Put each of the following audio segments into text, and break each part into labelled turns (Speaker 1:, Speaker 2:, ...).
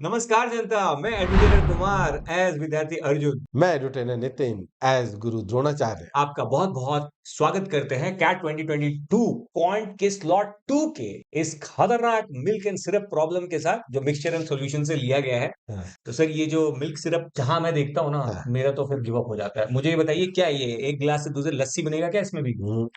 Speaker 1: नमस्कार जनता, मैं educator Kumar as विद्यार्थी अर्जुन
Speaker 2: मैं एडुटेनर नितिन एज गुरु द्रोणाचार्य
Speaker 1: आपका बहुत बहुत स्वागत करते हैं कैट 2022 पॉइंट के स्लॉट 2 के इस खतरनाक मिल्क एंड सिरप प्रॉब्लम के साथ जो मिक्सचर एंड सॉल्यूशन से लिया गया है।
Speaker 2: हाँ,
Speaker 1: तो सर ये जो मिल्क सिरप जहां मैं देखता हूँ ना,
Speaker 2: हाँ,
Speaker 1: मेरा तो फिर गिव अप हो जाता है। मुझे ये बताइए, क्या ये एक गिलास से दूसरे लस्सी बनेगा क्या इसमें भी?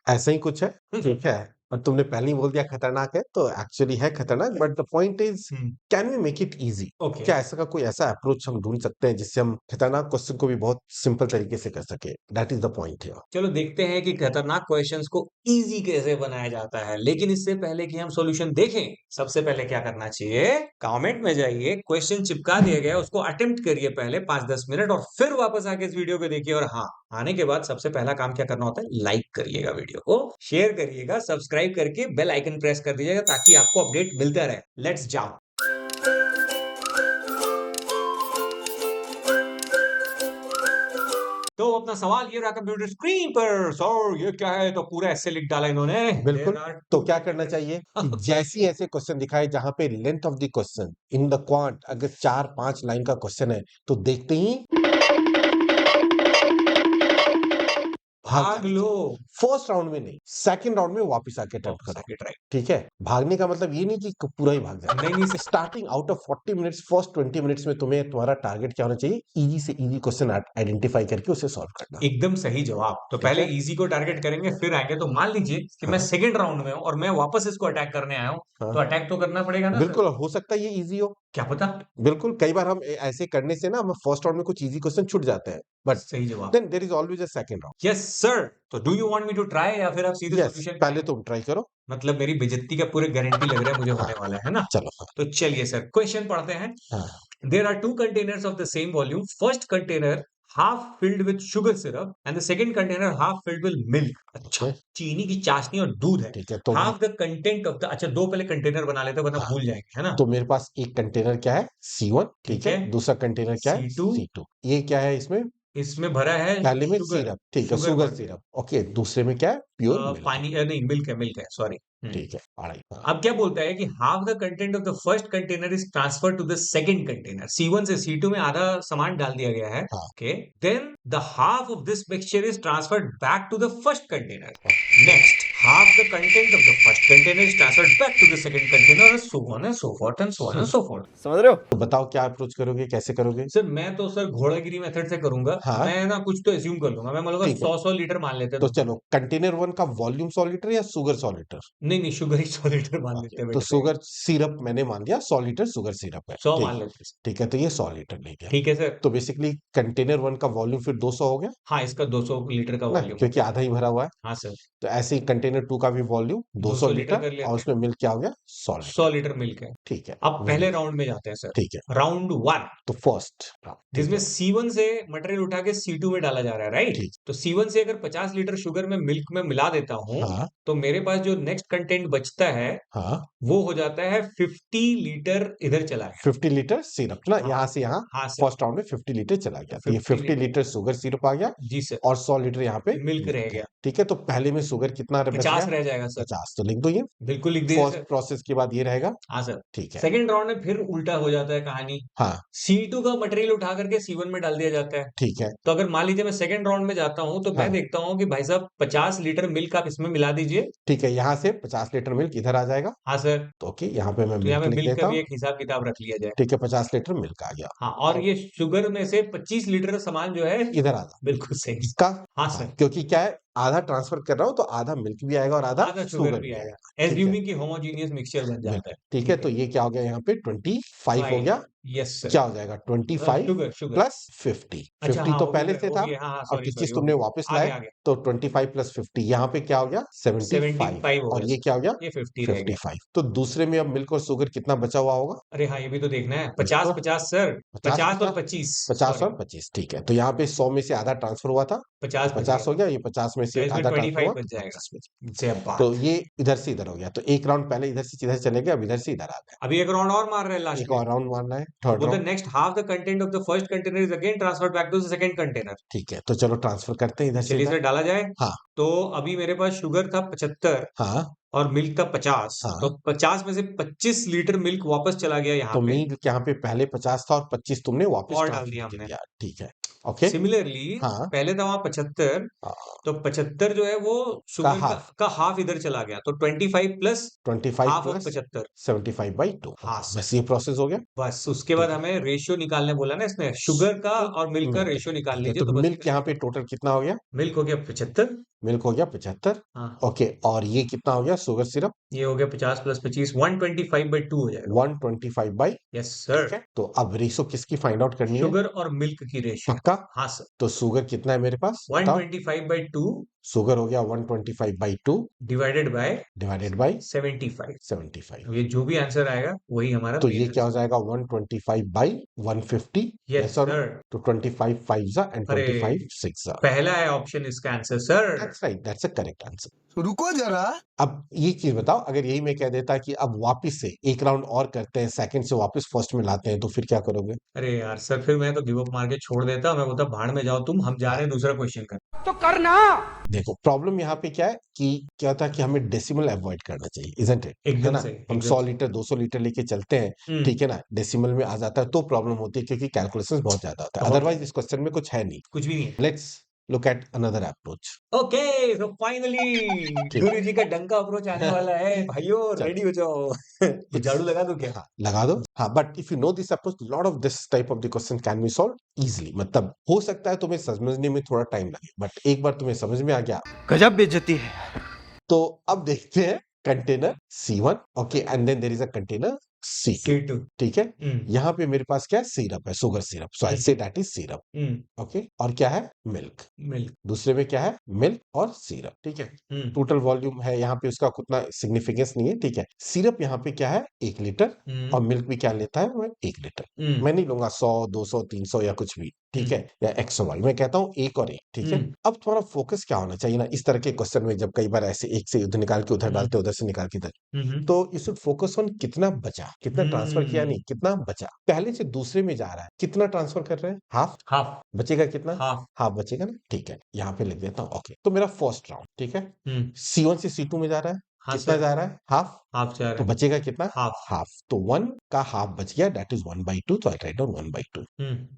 Speaker 2: ऐसा ही कुछ है। ठीक है। और तुमने पहले ही बोल दिया खतरनाक है तो एक्चुअली है खतरनाक but the point is can we make it easy.
Speaker 1: Okay,
Speaker 2: क्या ऐसा का कोई ऐसा अप्रोच हम ढूंढ सकते हैं जिससे हम खतरनाक क्वेश्चन को भी बहुत सिंपल तरीके से कर सके। That is the point here.
Speaker 1: चलो देखते हैं कि खतरनाक क्वेश्चंस को इजी कैसे बनाया जाता है। लेकिन इससे पहले कि हम सॉल्यूशन देखें, सबसे पहले क्या करना चाहिए? कमेंट में जाइए, क्वेश्चन चिपका दिया गया है, उसको अटेम्प्ट करिए पहले 5-10 मिनट और फिर वापस आके इस वीडियो को देखिए। और हाँ, आने के बाद सबसे पहला काम क्या करना होता है? लाइक करिएगा, वीडियो को शेयर करिएगा, सब्सक्राइब करके बेल आइकन प्रेस कर दीजिएगा ताकि आपको अपडेट मिलता रहे। लेट्स जाओ। तो अपना सवाल ये रहा कंप्यूटर स्क्रीन पर। सर ये क्या है? तो पूरा ऐसे लिख डाला इन्होंने।
Speaker 2: बिल्कुल। तो क्या करना चाहिए कि जैसी ऐसे क्वेश्चन दिखाए जहां पे length of the question in the quant अगर 4-5 लाइन का क्वेश्चन है तो देखते ही
Speaker 1: भाग लो।
Speaker 2: फर्स्ट राउंड में नहीं, सेकंड राउंड में वापस आके अटेम्प्ट
Speaker 1: वापस
Speaker 2: करो।
Speaker 1: आके ट्राई।
Speaker 2: ठीक है। भागने का मतलब ये नहीं कि पूरा ही भाग जाए।
Speaker 1: नहीं नहीं sir,
Speaker 2: starting out of 40 minutes first 20 minutes में तुम्हें तुम्हारा टारगेट क्या होना चाहिए? इजी से इजी क्वेश्चन आइडेंटिफाई करके उसे सॉल्व करना।
Speaker 1: एकदम सही जवाब। तो
Speaker 2: ठीक
Speaker 1: पहले
Speaker 2: है।
Speaker 1: इजी को टारगेट करेंगे फिर आएंगे। तो मान लीजिए कि मैं
Speaker 2: हाँ,
Speaker 1: सेकंड राउंड में हूं और मैं वापस इसको अटैक करने आया हूं,
Speaker 2: हाँ,
Speaker 1: तो अटैक तो करना पड़ेगा ना सर?
Speaker 2: बिल्कुल। हो सकता है ये इजी हो।
Speaker 1: क्या पता।
Speaker 2: बिल्कुल। कई बार हम ऐसे करने से ना हम फर्स्ट राउंड में कुछ इजी क्वेश्चन छूट जाते हैं बट
Speaker 1: सही जवाब।
Speaker 2: Then there is always a second round.
Speaker 1: Yes sir. तो do you want me to try या फिर आप सीधे
Speaker 2: यस,
Speaker 1: सॉल्यूशन पे
Speaker 2: पहले
Speaker 1: आएंगे?
Speaker 2: तुम ट्राई करो।
Speaker 1: मतलब मेरी बेइज्जती का पूरे गारंटी लग रहा है मुझे
Speaker 2: हाँ,
Speaker 1: होने वाला है ना?
Speaker 2: चलो।
Speaker 1: तो चलिए सर, क्वेश्चन पढ़ते हैं।
Speaker 2: हाँ,
Speaker 1: There are two containers of the same volume. First container half filled with sugar syrup and the second container half filled with milk. अच्छा,
Speaker 2: ओके।
Speaker 1: चीनी की चाशनी और दूध है।
Speaker 2: ठीक है। तो
Speaker 1: Half the content of the, अच्छा दो पहले कंटेनर बना लेते हैं वरना
Speaker 2: हाँ,
Speaker 1: भूल जाएंगे, है ना?
Speaker 2: तो मेरे पास एक कंटेनर क्या है? C1। ठीक
Speaker 1: ठीक
Speaker 2: है।
Speaker 1: है।
Speaker 2: दूसरा कंटेनर क्या है?
Speaker 1: C2,
Speaker 2: C2। ये क्या है इसमें?
Speaker 1: इसमें भरा है
Speaker 2: पहले में
Speaker 1: शुगर।
Speaker 2: सिरप। ठीक है,
Speaker 1: शुगर
Speaker 2: शुगर
Speaker 1: भर दिया।
Speaker 2: सिरप। ओके। दूसरे में क्या है? Pure milk.
Speaker 1: पानी नहीं, मिल्क है, सॉरी।
Speaker 2: ठीक है। अढ़ाई। हाँ,
Speaker 1: अब क्या बोलता है कि half the content of the first container is transfer to the second container. C1 से C2 में आधा सामान डाल दिया गया है।
Speaker 2: हाँ,
Speaker 1: okay, then the half of this mixture is transferred back to the first container. Next, half the content of the first container is transferred back to the second container, so on and so forth and so on and so forth. समझ रहे हो?
Speaker 2: तो बताओ क्या approach करोगे, कैसे करोगे?
Speaker 1: Sir मैं तो सर घोड़ागिरी मेथड से करूंगा।
Speaker 2: हाँ,
Speaker 1: मैं ना कुछ तो एज्यूम कर लूंगा। मैं बोलूंगा
Speaker 2: ठीक है।
Speaker 1: 100 लीटर मान लेते हैं
Speaker 2: तो
Speaker 1: दोनों
Speaker 2: चलो,
Speaker 1: में।
Speaker 2: कंटेनर वन का वॉल्यूम 100 लीटर या शुगर 100 लीटर?
Speaker 1: नहीं नहीं, शुगर ही 100 लीटर मान
Speaker 2: ओके।
Speaker 1: लेते हैं
Speaker 2: तो
Speaker 1: बेटे पे।
Speaker 2: शुगर सिरप मैंने मान लिया 100 लीटर शुगर सिरप है।
Speaker 1: 100 मान
Speaker 2: ठीक।
Speaker 1: लेते हैं।
Speaker 2: ठीक है। तो ये 100 लीटर ले गया।
Speaker 1: ठीक है सर।
Speaker 2: तो बेसिकली कंटेनर वन का वॉल्यूम फिर 200 हो गया
Speaker 1: हाँ, इसका 200 लीटर का
Speaker 2: ना,
Speaker 1: वॉल्यूम हो
Speaker 2: क्योंकि
Speaker 1: गया।
Speaker 2: आधा ही भरा हुआ है।
Speaker 1: हाँ सर।
Speaker 2: तो ऐसे ही कंटेनर टू का भी वॉल्यूम 200
Speaker 1: 200 लीटर
Speaker 2: लीटर
Speaker 1: कर
Speaker 2: और
Speaker 1: लेते हैं।
Speaker 2: उसमें मिल्क क्या हो गया? 100
Speaker 1: 100
Speaker 2: लीटर
Speaker 1: लीटर मिल्क है।
Speaker 2: ठीक है।
Speaker 1: अब
Speaker 2: वेरी
Speaker 1: पहले
Speaker 2: गुड।
Speaker 1: राउंड में जाते हैं सर।
Speaker 2: ठीक है।
Speaker 1: राउंड 1,
Speaker 2: तो फर्स्ट ठीक
Speaker 1: जिसमें
Speaker 2: है।
Speaker 1: C1 से मटेरियल उठा के C2 में डाला जा रहा है, राइट?
Speaker 2: ठीक।
Speaker 1: तो C1 से अगर 50 लीटर शुगर में मिल्क में मिला देता हूं,
Speaker 2: हाँ,
Speaker 1: तो मेरे पास जो नेक्स्ट कंटेंट बचता है
Speaker 2: हाँ।
Speaker 1: वो हो जाता है 50 लीटर। इधर चला गया।
Speaker 2: 50 लीटर सिरप ना,
Speaker 1: हाँ
Speaker 2: यहाँ से यहाँ
Speaker 1: हाँ सर।
Speaker 2: फर्स्ट राउंड में 50 लीटर चला गया तो ये
Speaker 1: 50
Speaker 2: 50
Speaker 1: लीटर।
Speaker 2: लीटर शुगर सिरप आ गया
Speaker 1: जी सर।
Speaker 2: और 100 लीटर यहाँ पे
Speaker 1: मिल्क रह
Speaker 2: मिल्क है।
Speaker 1: गया।
Speaker 2: ठीक है। तो पहले में शुगर कितना बच
Speaker 1: 50
Speaker 2: गया?
Speaker 1: रह जाएगा सर।
Speaker 2: 50। तो लिख दो ये।
Speaker 1: बिल्कुल लिख दीजिए
Speaker 2: फर्स्ट
Speaker 1: सर।
Speaker 2: प्रोसेस के बाद ये रहेगा।
Speaker 1: हाँ सर।
Speaker 2: ठीक है।
Speaker 1: सेकेंड राउंड में फिर उल्टा हो जाता है कहानी।
Speaker 2: हाँ,
Speaker 1: C2 का मटेरियल उठा करके C1 में डाल दिया जाता है।
Speaker 2: ठीक है।
Speaker 1: तो अगर मान लीजिए मैं सेकंड राउंड में जाता हूं, तो मैं
Speaker 2: हाँ,
Speaker 1: देखता हूं कि भाई साहब 50 लीटर मिल्क आप इसमें मिला दीजिए।
Speaker 2: ठीक है। यहाँ से 50 लीटर मिल्क इधर आ जाएगा।
Speaker 1: हाँ सर।
Speaker 2: तो ओके, यहाँ पे मैं
Speaker 1: तो यहाँ
Speaker 2: मिल्क
Speaker 1: पे
Speaker 2: लिख
Speaker 1: मिल्क का
Speaker 2: देता
Speaker 1: भी
Speaker 2: हूँ।
Speaker 1: एक हिसाब किताब रख लिया जाए।
Speaker 2: ठीक है। 50 लीटर मिल्क आ गया।
Speaker 1: हाँ, और
Speaker 2: अब
Speaker 1: ये शुगर में से 25 लीटर सामान जो है,
Speaker 2: इधर आ जा
Speaker 1: बिल्कुल सही।
Speaker 2: इसका।
Speaker 1: हाँ
Speaker 2: हाँ,
Speaker 1: सर।
Speaker 2: क्योंकि क्या है, आधा ट्रांसफर कर रहा हूँ तो आधा मिल्क भी आएगा और आधा
Speaker 1: आधा शुगर
Speaker 2: शुगर
Speaker 1: भी
Speaker 2: भी
Speaker 1: आएगा।
Speaker 2: आएगा। ठीक है।
Speaker 1: एज्यूमिंग की होमोजीनियस मिक्सचर बन जाता
Speaker 2: बिल्कुल।
Speaker 1: है।
Speaker 2: ठीक है।
Speaker 1: ठीक
Speaker 2: तो
Speaker 1: है।
Speaker 2: ये क्या हो गया यहाँ पे? 25 हो
Speaker 1: 5।
Speaker 2: गया।
Speaker 1: Yes sir.
Speaker 2: क्या हो जाएगा? 25
Speaker 1: शुगर शुगर।
Speaker 2: प्लस 50।
Speaker 1: अच्छा
Speaker 2: 50
Speaker 1: हाँ,
Speaker 2: तो
Speaker 1: वो भी
Speaker 2: पहले से
Speaker 1: वो
Speaker 2: था
Speaker 1: भी है। हाँ हाँ,
Speaker 2: और
Speaker 1: सॉरी
Speaker 2: 25
Speaker 1: सॉरी,
Speaker 2: तुमने वापस
Speaker 1: आगे
Speaker 2: लाए।
Speaker 1: आगे।
Speaker 2: तो 25 प्लस 50 यहाँ पे क्या हो गया? 75।
Speaker 1: 75 हो
Speaker 2: और
Speaker 1: गया
Speaker 2: ये
Speaker 1: सर।
Speaker 2: क्या हो गया?
Speaker 1: ये 50 रह गया।
Speaker 2: 55। तो दूसरे में अब मिल्क और शुगर कितना बचा हुआ होगा?
Speaker 1: अरे हाँ, ये भी तो देखना है।
Speaker 2: देखो।
Speaker 1: 50-50 सर।
Speaker 2: 50
Speaker 1: 50 और
Speaker 2: 50।
Speaker 1: 25,
Speaker 2: 50
Speaker 1: सॉरी।
Speaker 2: और 25। ठीक है। तो यहाँ पे 100 में से आधा ट्रांसफर हुआ था तो
Speaker 1: 50 बच
Speaker 2: 50 हो
Speaker 1: गया।
Speaker 2: गया। ये 50 में
Speaker 1: तो
Speaker 2: से
Speaker 1: इसमें
Speaker 2: आधा ट्रांसफर
Speaker 1: 25
Speaker 2: हुआ
Speaker 1: बच
Speaker 2: तो
Speaker 1: जाएगा।
Speaker 2: 25 में।
Speaker 1: जय
Speaker 2: तो
Speaker 1: बात।
Speaker 2: ये इधर से इधर हो गया। तो एक राउंड पहले इधर से सीधा चले गए, अब इधर से इधर आ गए।
Speaker 1: अभी एक राउंड और मार रहे हैं लास्ट
Speaker 2: एक
Speaker 1: में।
Speaker 2: और राउंड मारना है,
Speaker 1: तो
Speaker 2: थर्ड
Speaker 1: बोलते
Speaker 2: round.
Speaker 1: Next half the content of the first container is again transferred back to the second container.
Speaker 2: ठीक है। तो चलो ट्रांसफर करते हैं इधर
Speaker 1: तो
Speaker 2: से
Speaker 1: चलिए
Speaker 2: इधर।
Speaker 1: इसे डाला जाए।
Speaker 2: हाँ,
Speaker 1: तो अभी मेरे पास शुगर था 75।
Speaker 2: हाँ,
Speaker 1: और मिल्क था 50,
Speaker 2: हाँ।
Speaker 1: तो 50 में से 25 लीटर मिल्क वापस चला गया यहाँ
Speaker 2: तो
Speaker 1: पे
Speaker 2: मिल्क यहाँ पे पहले 50 था और 25 तुमने वापस
Speaker 1: और डाल
Speaker 2: ट्रांसफर
Speaker 1: दिया
Speaker 2: कर
Speaker 1: हमने।
Speaker 2: दिया, ठीक है, ओके।
Speaker 1: सिमिलरली
Speaker 2: हाँ,
Speaker 1: पहले था वहां 75,
Speaker 2: हाँ,
Speaker 1: तो 75 जो है वो
Speaker 2: का
Speaker 1: शुगर
Speaker 2: हाफ
Speaker 1: का हाफ इधर चला गया, तो 25 प्लस
Speaker 2: 25
Speaker 1: हाफ ऑफ
Speaker 2: प्लस
Speaker 1: 75।
Speaker 2: 75/2,
Speaker 1: हाँ
Speaker 2: ओके,
Speaker 1: सर,
Speaker 2: बस ये प्रोसेस हो गया,
Speaker 1: बस उसके बाद
Speaker 2: ठीक है।
Speaker 1: हमें रेशियो निकालने बोला ना इसने, शुगर का और मिल्क का
Speaker 2: मिल्क
Speaker 1: रेशियो
Speaker 2: का,
Speaker 1: निकाल
Speaker 2: ठीक है,
Speaker 1: लीजिए,
Speaker 2: तो
Speaker 1: तो बस
Speaker 2: मिल्क यहाँ पे टोटल कितना हो गया?
Speaker 1: मिल्क हो गया 75।
Speaker 2: मिल्क हो गया 75,
Speaker 1: हाँ,
Speaker 2: ओके, और ये कितना हो गया शुगर सिरप?
Speaker 1: ये हो गया 50 प्लस 25, 125/2 हो जाएगा।
Speaker 2: 125
Speaker 1: यस
Speaker 2: ठीक
Speaker 1: सर,
Speaker 2: है। तो अब रेशो किसकी फाइंड आउट करनी है?
Speaker 1: शुगर और मिल्क की रेशियो।
Speaker 2: पक्का?
Speaker 1: हाँ सर,
Speaker 2: तो शुगर कितना है मेरे पास बताओ?
Speaker 1: 125/2
Speaker 2: शुगर हो गया 125/2
Speaker 1: डिवाइडेड बाय
Speaker 2: डिवाइडेड बाई
Speaker 1: 75।
Speaker 2: 75।
Speaker 1: अब ये जो भी आंसर आएगा वही हमारा
Speaker 2: तो
Speaker 1: मेन
Speaker 2: ये क्या हो
Speaker 1: आंसर।
Speaker 2: जाएगा 125/150,
Speaker 1: यस
Speaker 2: यस और नो?
Speaker 1: सर।
Speaker 2: तो 25 5 एंड
Speaker 1: अरे
Speaker 2: 25 6।
Speaker 1: पहला है ऑप्शन इसका answer sir.
Speaker 2: That's right, that's a correct answer.
Speaker 3: रुको जरा।
Speaker 2: अब ये चीज बताओ, अगर यही मैं कह देता कि अब वापस से एक राउंड और करते हैं, सेकंड से वापस फर्स्ट में लाते हैं, तो फिर क्या करोगे?
Speaker 1: अरे यार सर, फिर मैं तो गिव अप मार के छोड़ देता, मैं बोलता भाड़ में जाओ तुम, हम जा रहे हैं दूसरा क्वेश्चन कर।
Speaker 3: तो करना।
Speaker 2: देखो प्रॉब्लम यहाँ पे क्या है कि क्या था कि हमें डेसिमल अवॉइड करना चाहिए, इजंट इट, है
Speaker 1: एकदम
Speaker 2: ना?
Speaker 1: सही,
Speaker 2: हम
Speaker 1: एकदम
Speaker 2: 100
Speaker 1: सही।
Speaker 2: लीटर 200 लीटर लेके चलते हैं, ठीक है ना, डेसिमल में आ जाता है तो प्रॉब्लम होती है, क्योंकि कैलकुलेशंस बहुत ज्यादा होता है,
Speaker 1: बहुत
Speaker 2: अदरवाइज इस क्वेश्चन में कुछ है नहीं।
Speaker 1: कुछ भी नहीं है।
Speaker 2: Let's look at another approach.
Speaker 1: Okay, तो फाइनली
Speaker 2: ठीक
Speaker 1: गुरु जी का डंका अप्रोच आने
Speaker 2: है।
Speaker 1: वाला है भाइयों,
Speaker 2: चलो,
Speaker 1: रेडी हो जाओ। कुछ
Speaker 2: इट्स,
Speaker 1: झाड़ू लगा दूं क्या?
Speaker 2: हाँ लगा दो, हाँ, but if you know this approach, lot of this type of the question can be solve easily. मतलब हो सकता है तुम्हें समझने में थोड़ा टाइम लगे, बट एक बार तुम्हें समझ में आ गया
Speaker 3: गजब बेइज्जती है।
Speaker 2: तो अब देखते हैं container C1, okay, and then there is a container C2,
Speaker 1: C2।
Speaker 2: ठीक है। यहाँ पे मेरे पास क्या है? सिरप है, sugar syrup, so I say that is syrup, okay, और क्या है? मिल्क।
Speaker 1: मिल्क।
Speaker 2: दूसरे में क्या है? मिल्क और सिरप, ठीक है। टोटल वॉल्यूम है यहाँ पे, उसका उतना सिग्निफिकेंस नहीं है, ठीक है। सिरप यहाँ पे क्या है? 1 लीटर, और मिल्क भी क्या लेता है? वो 1 लीटर। मैं नहीं लूंगा 100 200 300 या कुछ भी, ठीक है, या एक्स वाई, मैं कहता हूँ एक और एक, ठीक है। अब तुम्हारा फोकस क्या होना चाहिए ना इस तरह के क्वेश्चन में, जब कई बार ऐसे एक से उधर निकाल के उधर डालते, उधर से निकाल के इधर, तो यू शुड फोकस ऑन कितना बचा, कितना ट्रांसफर किया, नहीं कितना बचा। पहले से दूसरे में जा रहा है, कितना ट्रांसफर कर रहे हैं? हाफ।
Speaker 1: हाफ।
Speaker 2: बचेगा कितना?
Speaker 1: हाफ।
Speaker 2: हाफ बचेगा ना, ठीक है, यहाँ पे लिख देता हूँ, ओके। तो मेरा फर्स्ट राउंड, ठीक है,
Speaker 1: हम्म।
Speaker 2: C1 से C2 में जा रहा है,
Speaker 1: हाँ
Speaker 2: कितना
Speaker 1: सर,
Speaker 2: जा रहा है? हाफ।
Speaker 1: हाफ जा
Speaker 2: तो
Speaker 1: रहा है।
Speaker 2: बचेगा कितना?
Speaker 1: हाफ।
Speaker 2: हाफ। तो 1 का हाफ बच गया, दैट इज 1/2, तो आई राइट डाउन 1/2,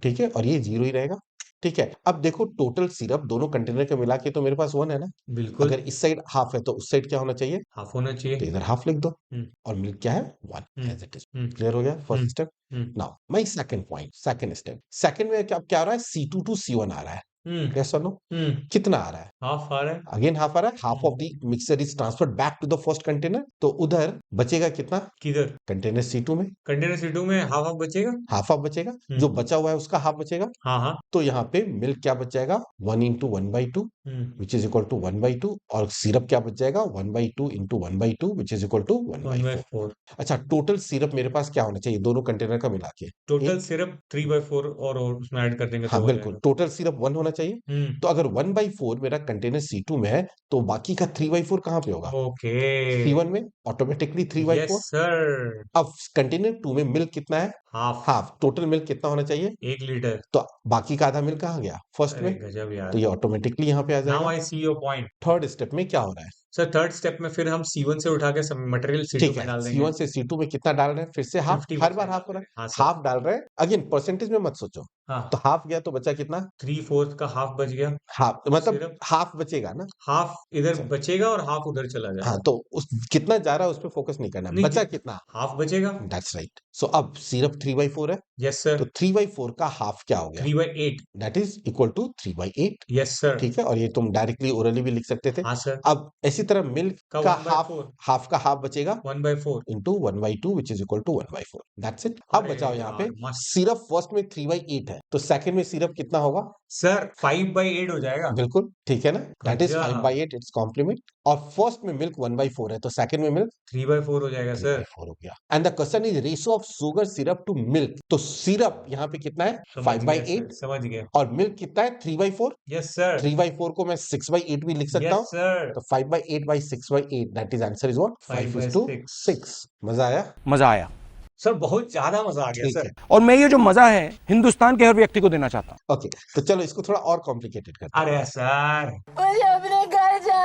Speaker 2: ठीक है, और ये 0 ही रहेगा, ठीक है। अब देखो टोटल सिरप दोनों कंटेनर के मिला के तो मेरे पास 1 है ना।
Speaker 1: बिल्कुल।
Speaker 2: अगर इस साइड हाफ है तो उस साइड क्या होना चाहिए?
Speaker 1: हाफ होना
Speaker 2: तो
Speaker 1: चाहिए।
Speaker 2: इधर हाफ लिख दो,
Speaker 1: हम्म।
Speaker 2: और मिल्क क्या है? 1
Speaker 1: hmm.
Speaker 2: As it is.
Speaker 1: Hmm.
Speaker 2: Clear हो गया first step.
Speaker 1: Hmm.
Speaker 2: Now my second point, second step, second में क्या हो रहा है? C2 टू C1 आ रहा है,
Speaker 1: हम्म।
Speaker 2: यस और नो?
Speaker 1: हम्म।
Speaker 2: कितना आ रहा है?
Speaker 1: हाफ आ रहा है।
Speaker 2: अगेन हाफ आ रहा है, half of the mixture is transferred back to the first container, तो उधर बचेगा कितना?
Speaker 1: किधर?
Speaker 2: कंटेनर C2 में
Speaker 1: कंटेनर C2 में हाफ हाफ बचेगा।
Speaker 2: हाफ ऑफ बचेगा, जो बचा हुआ है उसका हाफ बचेगा।
Speaker 1: हाँ हाँ।
Speaker 2: तो यहाँ पे मिल्क क्या बच जाएगा? 1 into 1/2 which is equal to 1/2, और सिरप क्या बच जाएगा? 1/2 into 1/2 which is equal to 1/4।
Speaker 1: 1/4।
Speaker 2: अच्छा, टोटल सिरप मेरे पास क्या होना चाहिए दोनों कंटेनर का मिला के?
Speaker 1: टोटल
Speaker 2: एक,
Speaker 1: सिर्फ 3/4 और उसमें ऐड कर देंगे
Speaker 2: हाँ
Speaker 1: तो हो
Speaker 2: बिल्कुल,
Speaker 1: जाएगा।
Speaker 2: टोटल सिरप 1 होना चाहिए। तो अगर 1/4 मेरा कंटेनर C2 में है, तो बाकी का 3/4 कहाँ पे होगा?
Speaker 1: ओके।
Speaker 2: C1 में, ऑटोमेटिकली
Speaker 1: यस
Speaker 2: 3/4।
Speaker 1: सर।
Speaker 2: अब कंटेनर 2 में मिल्क कितना है?
Speaker 1: हाफ।
Speaker 2: हाफ। टोटल मिल्क कितना होना चाहिए?
Speaker 1: 1 लीटर।
Speaker 2: तो बाकी का आधा मिल्क कहाँ गया? फर्स्ट
Speaker 1: अरे
Speaker 2: में,
Speaker 1: गजब
Speaker 2: तो
Speaker 1: यार।
Speaker 2: ये ऑटोमेटिकली यहाँ पे आ
Speaker 1: नाउ
Speaker 2: जाएगा।
Speaker 1: I see your point.
Speaker 2: Third step में क्या हो रहा है?
Speaker 1: सर थर्ड स्टेप में फिर हम C1 से उठा के सब मटेरियल C2
Speaker 2: ठीक
Speaker 1: में
Speaker 2: है,
Speaker 1: डाल देंगे।
Speaker 2: C1 से C2 में कितना डाल रहे हैं? फिर से हाफ, हर बार
Speaker 1: 50%
Speaker 2: हाफ हो रहा है,
Speaker 1: हाँ सर।
Speaker 2: हाफ डाल रहे हैं। अगेन परसेंटेज में मत सोचो,
Speaker 1: हाँ।
Speaker 2: तो हाफ गया तो बचा कितना?
Speaker 1: 3/4 का हाफ बच गया।
Speaker 2: हाफ मतलब
Speaker 1: सिर्फ
Speaker 2: हाफ बचेगा ना।
Speaker 1: हाफ इधर
Speaker 2: चल,
Speaker 1: बचेगा और हाफ उधर चला
Speaker 2: हाँ,
Speaker 1: जाएगा।
Speaker 2: तो उस कितना जा रहा है उस पर फोकस नहीं करना,
Speaker 1: नहीं
Speaker 2: बचा कितना?
Speaker 1: हाफ बचेगा।
Speaker 2: That's right. सो अब सिर्फ 3/4 है,
Speaker 1: यस
Speaker 2: तो
Speaker 1: सर।
Speaker 2: 3/4 का हाफ क्या हो गया?
Speaker 1: 3/8।
Speaker 2: That is equal to 3/8,
Speaker 1: yes sir.
Speaker 2: ठीक है, और ये तुम डायरेक्टली ओरली भी लिख सकते थे।
Speaker 1: हाँ सर।
Speaker 2: अब इसी तरह मिल्क
Speaker 1: का
Speaker 2: का
Speaker 1: 1/4।
Speaker 2: हाफ का हाफ बचेगा
Speaker 1: 1/4।
Speaker 2: Into 1/2 which is equal to 1/4, that's it. अब
Speaker 1: अरे
Speaker 2: बचाओ यहाँ पे,
Speaker 1: यार मस्त।
Speaker 2: सिर्फ फर्स्ट में 3/8 है, तो सेकंड में सिर्फ कितना होगा?
Speaker 1: सर 5/8 हो जाएगा।
Speaker 2: बिल्कुल ठीक है ना, दैट इज
Speaker 1: गजब।
Speaker 2: 5/8, इट्स कॉम्प्लीमेंट। और फर्स्ट में मिल्क 1/4 है, तो सेकंड में मिल्क
Speaker 1: 3/4 हो जाएगा सर।
Speaker 2: 3/4 हो गया। And the question is ratio of sugar syrup to milk, तो सिरप यहाँ पे कितना है?
Speaker 1: समझ गया सर,
Speaker 2: 5/8,
Speaker 1: समझ गया।
Speaker 2: और मिल्क कितना है? 3/4।
Speaker 1: Yes sir.
Speaker 2: 3/4 को मैं 6/8 भी लिख सकता
Speaker 1: यस
Speaker 2: हूँ,
Speaker 1: सर।
Speaker 2: तो 5/8/6/8, that is answer is what? 5:6।
Speaker 1: 5/6।
Speaker 2: मजा आया?
Speaker 3: मजा आया।
Speaker 1: सर बहुत ज्यादा मजा आ गया
Speaker 2: ठीक
Speaker 1: सर।
Speaker 2: है,
Speaker 3: और मैं ये जो मजा है हिंदुस्तान के हर व्यक्ति को देना चाहता हूँ।
Speaker 2: ओके, तो चलो इसको थोड़ा और कॉम्प्लिकेटेड करते हैं।
Speaker 1: अरे सर
Speaker 4: मुझे अपने घर जाना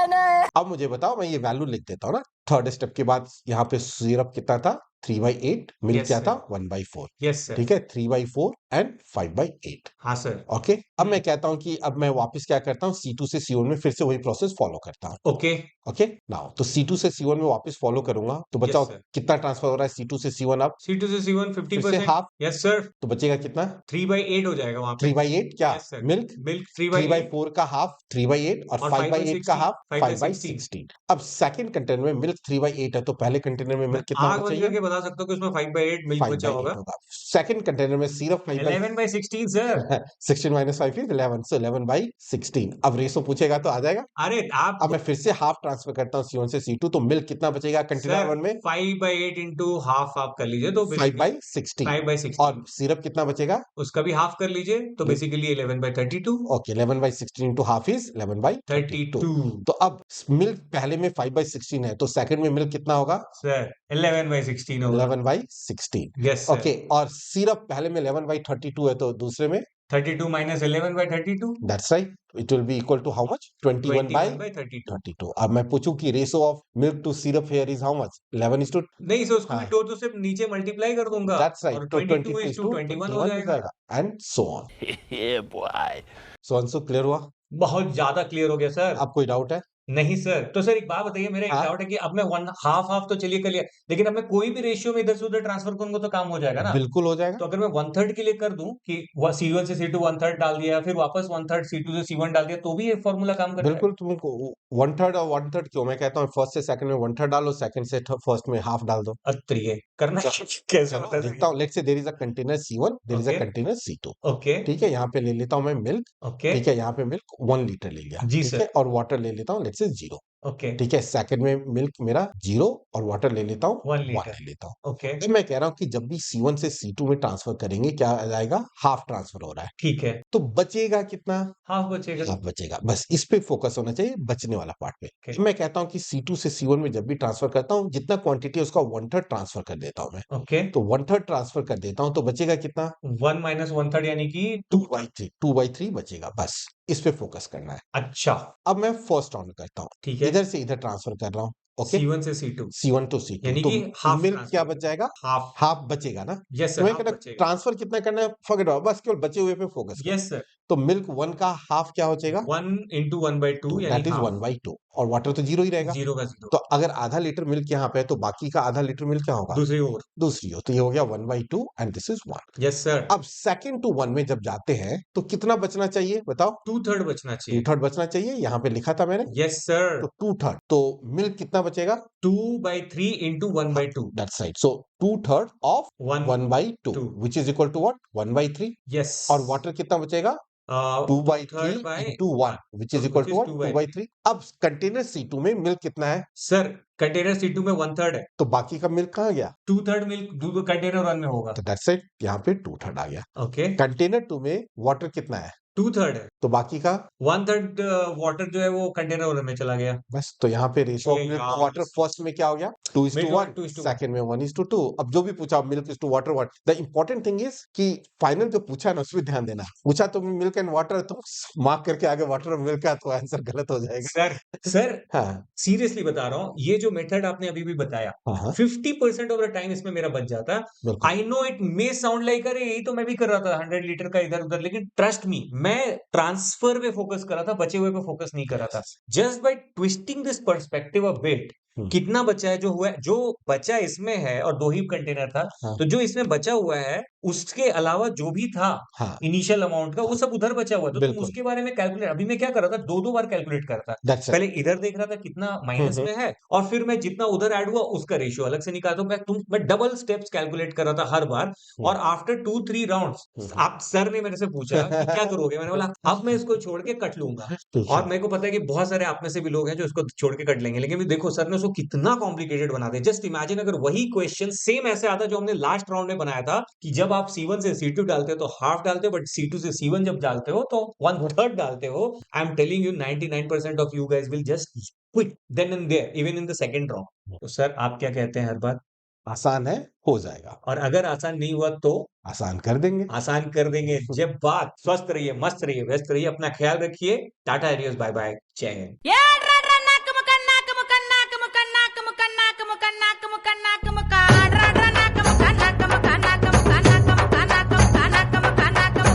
Speaker 2: अब मुझे बताओ, मैं ये वैल्यू लिख देता हूँ ना। थर्ड स्टेप के बाद यहाँ पे सिरप कितना था, 3/8, मिल्क
Speaker 1: Yes,
Speaker 2: क्या
Speaker 1: sir.
Speaker 2: था, 1/4।
Speaker 1: Yes sir.
Speaker 2: ठीक है, 3/4 एंड 5/8।
Speaker 1: हाँ सर।
Speaker 2: ओके, अब मैं कहता हूं कि अब मैं वापस क्या करता हूं, C2 से C1 में फिर से वही प्रोसेस फॉलो करता हूं।
Speaker 1: ओके।
Speaker 2: ओके, नाउ तो C2 से C1 में वापस फॉलो करूंगा, तो
Speaker 1: यस
Speaker 2: बचाओ
Speaker 1: सर।
Speaker 2: कितना ट्रांसफर हो रहा है C2 से C1 अब,
Speaker 1: C2 से C1
Speaker 2: फिर से
Speaker 1: 50%।
Speaker 2: Half,
Speaker 1: yes sir.
Speaker 2: तो बचेगा कितना,
Speaker 1: 3/8 हो जाएगा वहां पे।
Speaker 2: 3/8 क्या,
Speaker 1: यस सर।
Speaker 2: मिल्क,
Speaker 1: मिल्क 3/8
Speaker 2: 3/4 का हाफ 3/8 और
Speaker 1: और
Speaker 2: 5/8 का हाफ
Speaker 1: 5/16।
Speaker 2: 5/16। अब सेकंड कंटेनर में मिल्क 3/8 है, तो पहले कंटेनर में
Speaker 1: मैं
Speaker 2: मिल्क कितना
Speaker 1: आग
Speaker 2: होना
Speaker 1: बंद
Speaker 2: चाहिए,
Speaker 1: करके बता सकता हूँ कि उसमें 5/8 मिल्क बचा होगा।
Speaker 2: 5/8 होगा। सेकंड कंटेनर में सिर्फ
Speaker 1: 11/16 सर।
Speaker 2: 16 - 5 is 11, so 11/16। अब रेशो पूछेगा तो आ जाएगा।
Speaker 1: अरे आप
Speaker 2: अब मैं फिर से हाफ ट्रांसफर करता हूँ C1 से C2, तो मिल्क कितना बचेगा कंटेनर
Speaker 1: सर
Speaker 2: 1 में,
Speaker 1: 5/8 इंटू हाफ आप कर लीजिए तो बेसिकली
Speaker 2: 5/16।
Speaker 1: 5/16
Speaker 2: और सिरप कितना बचेगा,
Speaker 1: उसका भी हाफ कर लीजिए तो basically 11/32।
Speaker 2: Okay, 11/16 into half is 11/32।
Speaker 1: 32
Speaker 2: तो अब मिल्क पहले में 5/16 है, तो सेकंड में मिल्क कितना होगा,
Speaker 1: सर 11/16 होगा।
Speaker 2: 11/16।
Speaker 1: Yes sir.
Speaker 2: ओके, और सिरप पहले में 11/32 है, तो दूसरे में
Speaker 1: 32 minus 11/32
Speaker 2: that's right, it will be equal to how much,
Speaker 1: 21/32।
Speaker 2: 21/32। अब मैं पूछूं कि ratio of milk to syrup here is how much, 11:,
Speaker 1: नहीं सर उसको
Speaker 2: हाँ
Speaker 1: भी तो सिर्फ नीचे मल्टीप्लाई कर दूंगा
Speaker 2: दैट्स राइट,
Speaker 1: और
Speaker 2: तो
Speaker 1: 22:21 हो
Speaker 2: 22:21 हो
Speaker 1: जाएगा।
Speaker 2: जाएगा, एंड सो ऑन।
Speaker 3: ये बॉय
Speaker 2: सो क्लियर हुआ,
Speaker 1: बहुत ज्यादा क्लियर हो गया सर।
Speaker 2: अब कोई डाउट है,
Speaker 1: नहीं सर, तो सर एक बात बताइए, मेरा एक
Speaker 2: हाँ
Speaker 1: डाउट है कि अब मैं वन हाफ हाफ तो चलिए कर लिया, लेकिन अब मैं कोई भी रेशियो में इधर से उधर ट्रांसफर करूंगा तो काम हो जाएगा ना।
Speaker 2: बिल्कुल हो जाएगा,
Speaker 1: तो अगर मैं 1/3 के लिए कर दूं कि C1 से C2 1/3 डाल दिया, फिर वापस 1/3 C2 से C1 डाल दिया, तो भी ये फॉर्मूला काम करता है।
Speaker 2: बिल्कुल तुमको 1/3 और 1/3 क्यों, मैं कहता हूँ फर्स्ट से सेकंड में 1/3 डालो, सेकंड से फर्स्ट में हाफ डाल दो।
Speaker 1: अत्रिये करना कैसे
Speaker 2: चलो
Speaker 1: होता है
Speaker 2: देखता हूँ, let's say there is a container C1, there is a
Speaker 1: okay
Speaker 2: container C2।
Speaker 1: Okay
Speaker 2: ठीक है, यहाँ पे ले लेता हूँ मैं मिल्क,
Speaker 1: ओके।
Speaker 2: ठीक है, यहाँ पे मिल्क 1 लीटर ले लिया,
Speaker 1: जी
Speaker 2: ठीक
Speaker 1: सर।
Speaker 2: है, और वाटर ले लेता हूँ लेट्स से 0।
Speaker 1: ओके।
Speaker 2: ठीक है, सेकंड में मिल्क मेरा 0 और वाटर ले लेता हूँ
Speaker 1: 1
Speaker 2: 1
Speaker 1: लीटर।
Speaker 2: ले लेता हूँ।
Speaker 1: ओके
Speaker 2: अब मैं कह रहा हूँ कि जब भी C1 से C2 में ट्रांसफर करेंगे, क्या आ जाएगा, हाफ ट्रांसफर हो रहा है,
Speaker 1: ठीक है।
Speaker 2: तो बचेगा कितना,
Speaker 1: हाफ बचेगा।
Speaker 2: हाफ बचेगा, बस इस पे फोकस होना चाहिए, बचने वाला पार्ट पे।
Speaker 1: ओके
Speaker 2: तो मैं कहता हूँ कि C2 से C1 में जब भी ट्रांसफर करता हूँ, जितना क्वांटिटी है उसका 1/3 ट्रांसफर कर देता हूँ मैं,
Speaker 1: ओके।
Speaker 2: तो 1/3 ट्रांसफर कर देता हूँ, तो बचेगा कितना,
Speaker 1: 1 माइनस 1/3 यानी कि 2/3।
Speaker 2: 2/3 बचेगा, बस इस पे फोकस करना है।
Speaker 1: अच्छा
Speaker 2: अब मैं फर्स्ट राउंड करता हूँ,
Speaker 1: ठीक है।
Speaker 2: इधर से इधर ट्रांसफर कर रहा हूँ, ओके,
Speaker 1: C1 से C2
Speaker 2: C1 टू C2,
Speaker 1: यानी
Speaker 2: तो
Speaker 1: कि हाफ
Speaker 2: मिल्क क्या
Speaker 1: ट्रांसफर।
Speaker 2: बच जाएगा,
Speaker 1: हाफ।
Speaker 2: हाफ बचेगा ना।
Speaker 1: यस
Speaker 2: तो
Speaker 1: सर
Speaker 2: मैं
Speaker 1: हाफ
Speaker 2: कहता
Speaker 1: बचेगा।
Speaker 2: ट्रांसफर कितना करना है, फॉरगेट अबाउट, बस केवल बचे हुए पे फोकस करो।
Speaker 1: Yes sir.
Speaker 2: तो मिल्क 1 का हाफ क्या हो जाएगा,
Speaker 1: 1 इंटू 1/2 यानी
Speaker 2: दैट इज
Speaker 1: हाफ।
Speaker 2: 1/2, और वाटर तो 0 ही रहेगा।
Speaker 1: 0 का 0
Speaker 2: तो अगर आधा लीटर मिल्क यहाँ पे है, तो बाकी का आधा लीटर मिल्क क्या होगा,
Speaker 1: दूसरी ओर।
Speaker 2: दूसरी हो, तो ये हो गया 1/2 and this is 1।
Speaker 1: Yes sir.
Speaker 2: अब सेकंड टू 1 में जब जाते हैं, तो कितना बचना चाहिए बताओ,
Speaker 1: 2/3 बचना चाहिए।
Speaker 2: 2/3 बचना चाहिए, यहाँ पे लिखा था मैंने,
Speaker 1: यस सर।
Speaker 2: तो 2/3, तो मिल्क कितना बचेगा,
Speaker 1: 2/3 into 1/2
Speaker 2: that's right, so 2/3 of
Speaker 1: 1
Speaker 2: 1/2
Speaker 1: 2
Speaker 2: which is equal to what, 1/3।
Speaker 1: Yes.
Speaker 2: और वाटर कितना बचेगा, 2/3
Speaker 1: 2/3 by
Speaker 2: into 1 which is equal
Speaker 1: which
Speaker 2: to
Speaker 1: is
Speaker 2: what,
Speaker 1: 2/3।
Speaker 2: 2/3। अब कंटेनर C2 में मिल्क कितना है,
Speaker 1: सर कंटेनर C2 में 1/3 है,
Speaker 2: तो बाकी का मिल्क कहाँ गया,
Speaker 1: 2/3 मिल्क कंटेनर 1 में होगा।
Speaker 2: तो दैट्स इट, यहाँ पे 2/3 आ गया।
Speaker 1: ओके।
Speaker 2: कंटेनर 2 में वाटर कितना है,
Speaker 1: 2/3 है,
Speaker 2: तो बाकी का
Speaker 1: 1/3 वाटर जो है वो कंटेनर 1 में चला गया।
Speaker 2: बस, तो यहाँ पे रेशो ऑफ
Speaker 1: ये
Speaker 2: मिल्क टू
Speaker 1: यार
Speaker 2: वाटर फर्स्ट में क्या हो गया, 2:1,
Speaker 1: 2:1।
Speaker 2: सेकंड में 1:2। अब जो भी पूछा milk is to water, what the important thing is कि फाइनल जो पूछा ना उसमें ध्यान देना, पूछा तो मिल्क एंड वाटर, तो मार्क करके आगे वाटर और मिल्क का, तो आंसर गलत हो जाएगा।
Speaker 1: सर सर
Speaker 2: हाँ
Speaker 1: सीरियसली बता रहा हूँ, ये जो मेथड आपने अभी भी बताया
Speaker 2: हाँ हाँ
Speaker 1: 50% ऑफ द टाइम इसमें मेरा बच जाता।
Speaker 2: बिल्कुल,
Speaker 1: I know it may sound like अरे यही तो मैं भी कर रहा था 100 लीटर का इधर उधर, लेकिन ट्रस्ट मी मैं ट्रांसफर पे फोकस कर रहा था, बचे हुए पे फोकस नहीं कर रहा था। Just by twisting this perspective a bit, कितना बचा है, जो हुआ है, जो बचा इसमें है, और 2 ही कंटेनर था,
Speaker 2: हाँ
Speaker 1: तो जो इसमें बचा हुआ है उसके अलावा जो भी था
Speaker 2: हाँ
Speaker 1: इनिशियल अमाउंट का, वो सब उधर बचा हुआ था। तो तुम
Speaker 2: बिल्कुल,
Speaker 1: उसके बारे में कैलकुलेट, अभी मैं क्या कर रहा था, 2-2 बार कैलकुलेट करता।
Speaker 2: दैट्स इट,
Speaker 1: पहले इधर देख रहा था कितना माइनस में है, और फिर मैं जितना उधर ऐड हुआ उसका रेशियो अलग से निकालता हूं। मैं डबल स्टेप्स कैलकुलेट कर रहा था हर बार। और आफ्टर 2-3 राउंड्स आप सर ने मेरे से पूछा कि क्या करोगे, मैंने बोला अब मैं इसको छोड़ के कट लूंगा।
Speaker 2: ठीक
Speaker 1: और
Speaker 2: है,
Speaker 1: मेरे को पता है कि बहुत सारे आप में से भी लोग हैं जो इसको छोड़ के कट लेंगे, लेकिन देखो सर ने उसको कितना कॉम्प्लिकेटेड बना दिया। जस्ट इमेजिन अगर वही क्वेश्चन सेम ऐसे आता जो हमने लास्ट राउंड में बनाया था, कि जब आप C1 से C2 डालते हो तो हाफ डालते हो, बट C2 से C1 जब डालते हो तो 1/3 डालते हो। I am telling you 99% of you guys will just quit then and there, even in the second round. तो सर आप क्या कहते हैं हर बार,
Speaker 2: आसान है, हो जाएगा,
Speaker 1: और अगर आसान नहीं हुआ तो
Speaker 2: आसान कर देंगे।
Speaker 1: आसान कर देंगे। जब बात, स्वस्थ रहिए, मस्त रहिए, व्यस्त रहिए, अपना ख्याल रखिए। टाटा एडियोस, बाय बाय, जय हिंद।